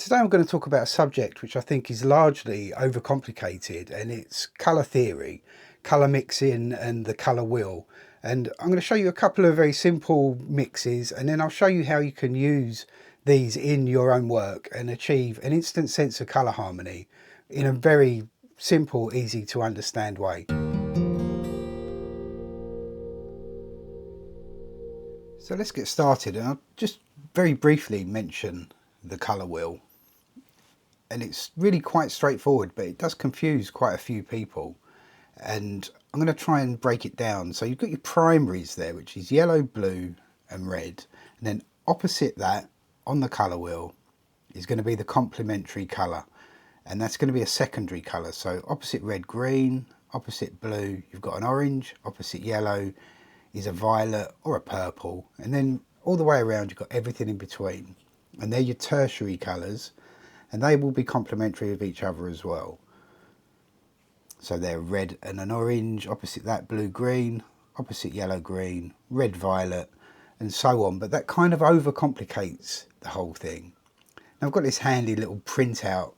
Today I'm going to talk about a subject which I think is largely overcomplicated, and it's colour theory, colour mixing and the colour wheel. And I'm going to show you a couple of very simple mixes, and then I'll show you how you can use these in your own work and achieve an instant sense of colour harmony in a very simple, easy to understand way. So let's get started, and I'll just very briefly mention the colour wheel. And it's really quite straightforward, but it does confuse quite a few people, and I'm going to try and break it down. So you've got your primaries there, which is yellow, blue and red, and then opposite that on the colour wheel is going to be the complementary colour, and that's going to be a secondary colour. So opposite red, green, opposite blue you've got an orange, opposite yellow is a violet or a purple, and then all the way around you've got everything in between, and they're your tertiary colours, and they will be complementary of each other as well. So they're red and an orange, opposite that blue green, opposite yellow green, red violet, and so on. But that kind of overcomplicates the whole thing. Now I've got this handy little printout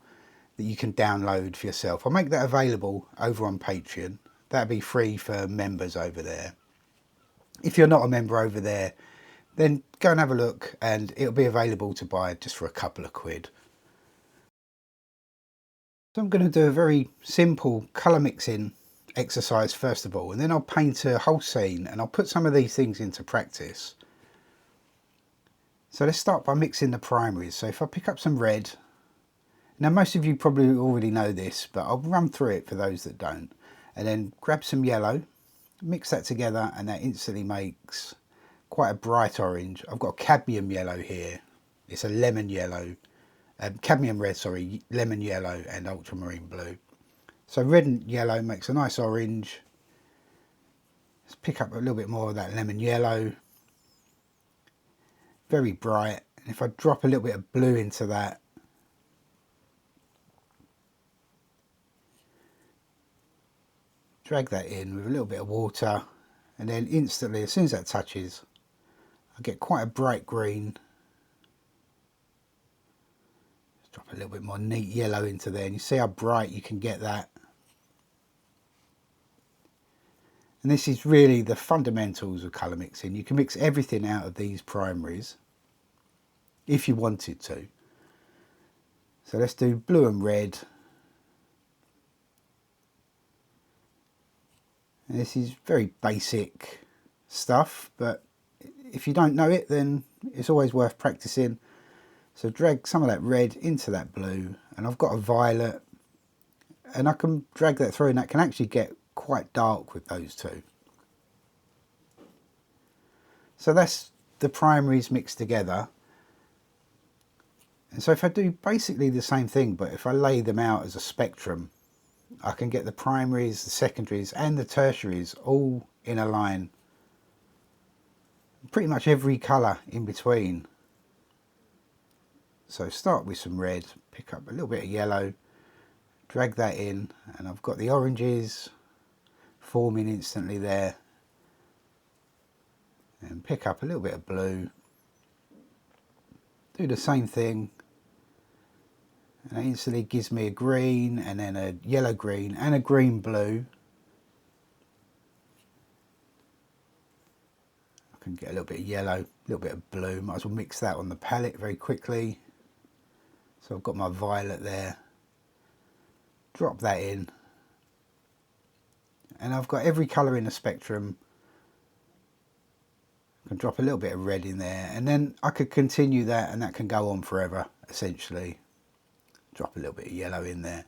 that you can download for yourself. I'll make that available over on Patreon. That'll be free for members over there. If you're not a member over there, then go and have a look, and it'll be available to buy just for a couple of quid. So I'm going to do a very simple colour mixing exercise first of all, and then I'll paint a whole scene and I'll put some of these things into practice. So let's start by mixing the primaries. So if I pick up some red, now most of you probably already know this, but I'll run through it for those that don't, and then grab some yellow, mix that together, and that instantly makes quite a bright orange. I've got cadmium yellow here, it's a lemon yellow. Cadmium red, sorry, lemon yellow and ultramarine blue. So red and yellow makes a nice orange. Let's pick up a little bit more of that lemon yellow. Very bright. And if I drop a little bit of blue into that, drag that in with a little bit of water, and then instantly, as soon as that touches, I get quite a bright green. Drop a little bit more neat yellow into there, and you see how bright you can get that. And this is really the fundamentals of colour mixing. You can mix everything out of these primaries if you wanted to. So let's do blue and red. And this is very basic stuff, but if you don't know it, then it's always worth practicing. So drag some of that red into that blue, and I've got a violet, and I can drag that through, and that can actually get quite dark with those two. So that's the primaries mixed together. And so if I do basically the same thing, but if I lay them out as a spectrum, I can get the primaries, the secondaries and the tertiaries all in a line. Pretty much every colour in between. So start with some red, pick up a little bit of yellow, drag that in, and I've got the oranges forming instantly there. And pick up a little bit of blue, do the same thing, and it instantly gives me a green, and then a yellow green and a green blue. I can get a little bit of yellow, a little bit of blue, might as well mix that on the palette very quickly. So I've got my violet there, drop that in, and I've got every colour in the spectrum. I can drop a little bit of red in there, and then I could continue that, and that can go on forever essentially. Drop a little bit of yellow in there,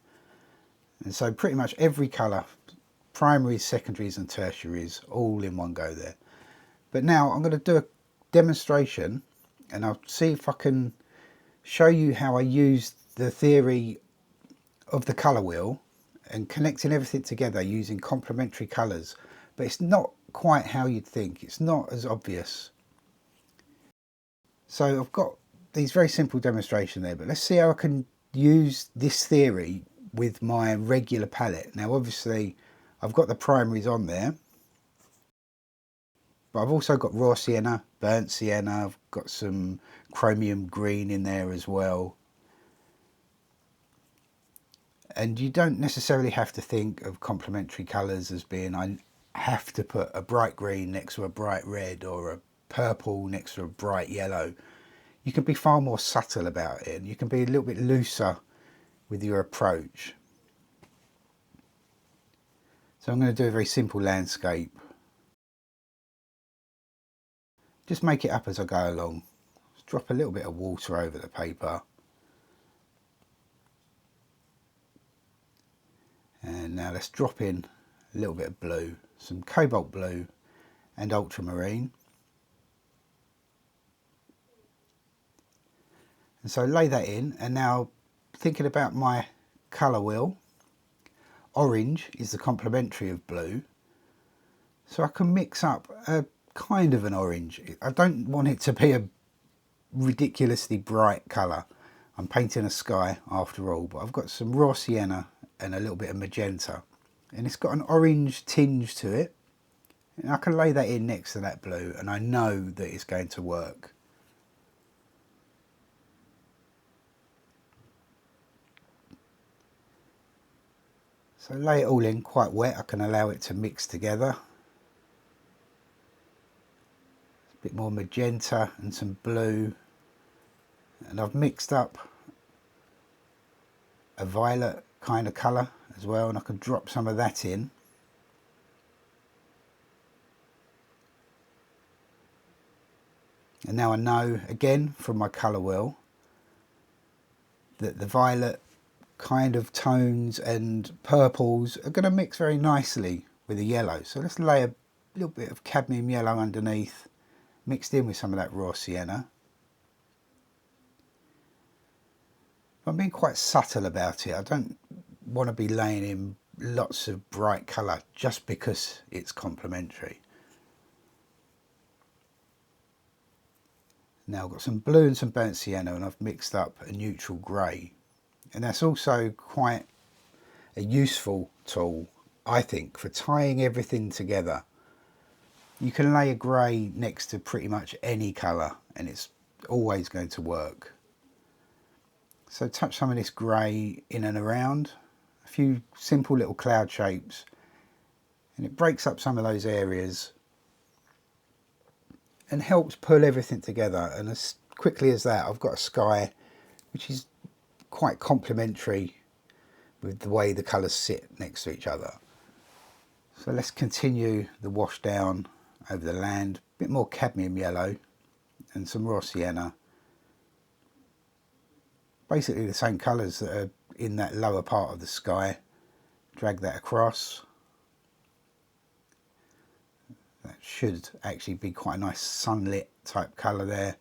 and so pretty much every colour, primaries, secondaries and tertiaries, all in one go there. But now I'm going to do a demonstration, and I'll see if I can show you how I used the theory of the colour wheel and connecting everything together using complementary colours. But it's not quite how you'd think, it's not as obvious. So I've got these very simple demonstration there, but let's see how I can use this theory with my regular palette. Now obviously I've got the primaries on there, but I've also got raw sienna, burnt sienna, I've got some chromium green in there as well. And you don't necessarily have to think of complementary colours as being, I have to put a bright green next to a bright red or a purple next to a bright yellow. You can be far more subtle about it. You can be a little bit looser with your approach. So I'm going to do a very simple landscape. Just make it up as I go along. Just drop a little bit of water over the paper. And now let's drop in a little bit of blue, some cobalt blue and ultramarine. And so lay that in, and now thinking about my colour wheel, orange is the complementary of blue. So I can mix up a kind of an orange. I don't want it to be a ridiculously bright colour. I'm painting a sky after all, but I've got some raw sienna and a little bit of magenta. And it's got an orange tinge to it. And I can lay that in next to that blue, and I know that it's going to work. So lay it all in quite wet. I can allow it to mix together. A bit more magenta and some blue. And I've mixed up a violet kind of colour as well, and I can drop some of that in. And now I know, again, from my colour wheel, that the violet kind of tones and purples are going to mix very nicely with the yellow. So let's lay a little bit of cadmium yellow underneath, mixed in with some of that raw sienna. I'm being quite subtle about it. I don't want to be laying in lots of bright colour just because it's complementary. Now I've got some blue and some burnt sienna, and I've mixed up a neutral grey. And that's also quite a useful tool, I think, for tying everything together. You can lay a grey next to pretty much any colour and it's always going to work. So touch some of this grey in and around, a few simple little cloud shapes, and it breaks up some of those areas and helps pull everything together. And as quickly as that, I've got a sky which is quite complementary with the way the colours sit next to each other. So let's continue the wash down over the land, a bit more cadmium yellow and some raw sienna. Basically the same colours that are in that lower part of the sky. Drag that across. That should actually be quite a nice sunlit type colour there.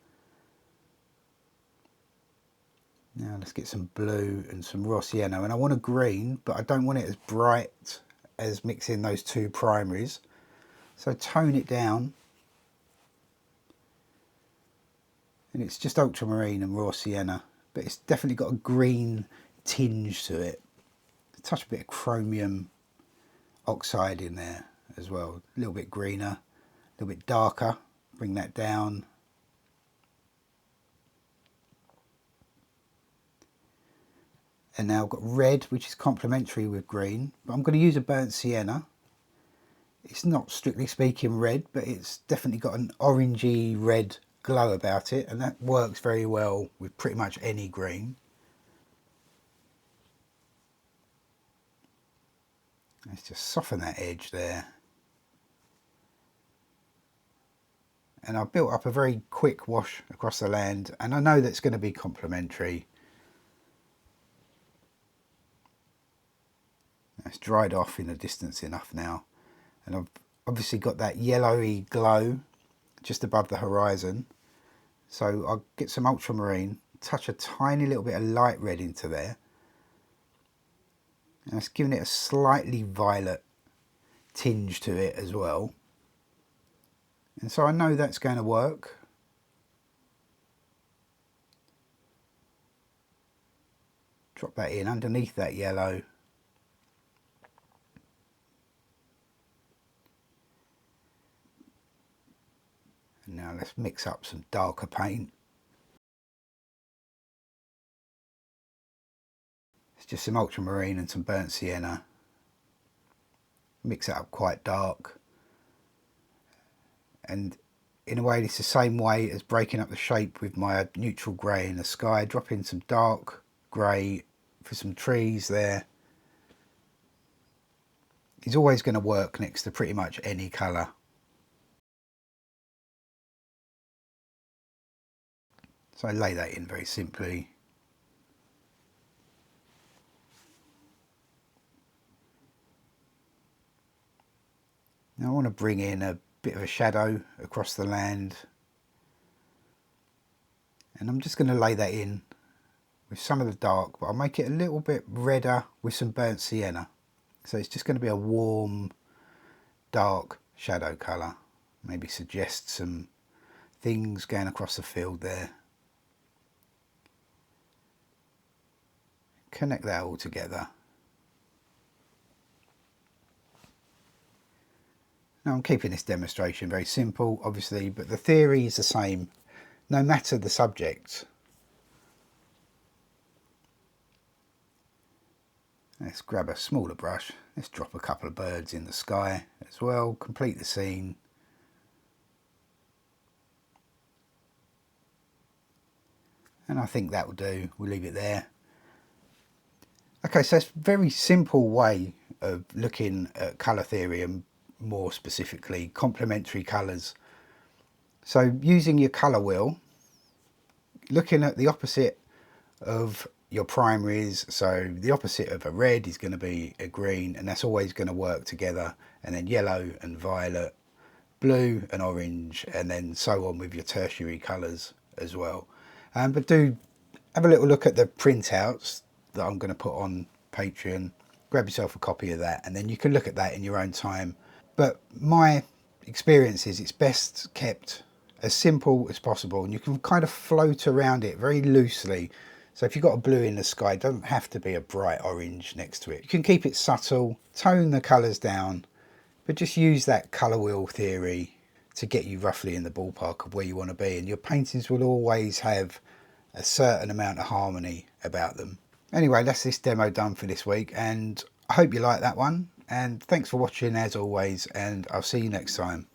Now let's get some blue and some raw sienna, and I want a green, but I don't want it as bright as mixing those two primaries. So tone it down. And it's just ultramarine and raw sienna, but it's definitely got a green tinge to it. A touch of bit of chromium oxide in there as well. A little bit greener, a little bit darker. Bring that down. And now I've got red, which is complementary with green, but I'm going to use a burnt sienna. It's not strictly speaking red, but it's definitely got an orangey red glow about it, and that works very well with pretty much any green. Let's just soften that edge there. And I've built up a very quick wash across the land, and I know that's going to be complementary. It's dried off in the distance enough now, and I've obviously got that yellowy glow just above the horizon. So I'll get some ultramarine, touch a tiny little bit of light red into there, and it's giving it a slightly violet tinge to it as well. And so I know that's going to work. Drop that in underneath that yellow. And now let's mix up some darker paint. It's just some ultramarine and some burnt sienna. Mix it up quite dark. And in a way, it's the same way as breaking up the shape with my neutral grey in the sky. Drop in some dark grey for some trees there. It's always going to work next to pretty much any colour. So I lay that in very simply. Now I want to bring in a bit of a shadow across the land, and I'm just going to lay that in with some of the dark, but I'll make it a little bit redder with some burnt sienna. So it's just going to be a warm, dark shadow colour. Maybe suggest some things going across the field there. Connect that all together. Now I'm keeping this demonstration very simple, obviously, but the theory is the same, no matter the subject. Let's grab a smaller brush. Let's drop a couple of birds in the sky as well, complete the scene. And I think that will do. We'll leave it there. Okay, so it's a very simple way of looking at colour theory, and more specifically complementary colours. So using your colour wheel, looking at the opposite of your primaries, so the opposite of a red is going to be a green, and that's always going to work together, and then yellow and violet, blue and orange, and then so on with your tertiary colours as well. But do have a little look at the printouts that I'm going to put on Patreon. Grab yourself a copy of that, and then you can look at that in your own time. But my experience is it's best kept as simple as possible, and you can kind of float around it very loosely. So if you've got a blue in the sky, it doesn't have to be a bright orange next to it. You can keep it subtle, tone the colours down, but just use that colour wheel theory to get you roughly in the ballpark of where you want to be, and your paintings will always have a certain amount of harmony about them. Anyway, that's this demo done for this week, and I hope you like that one, and thanks for watching as always, and I'll see you next time.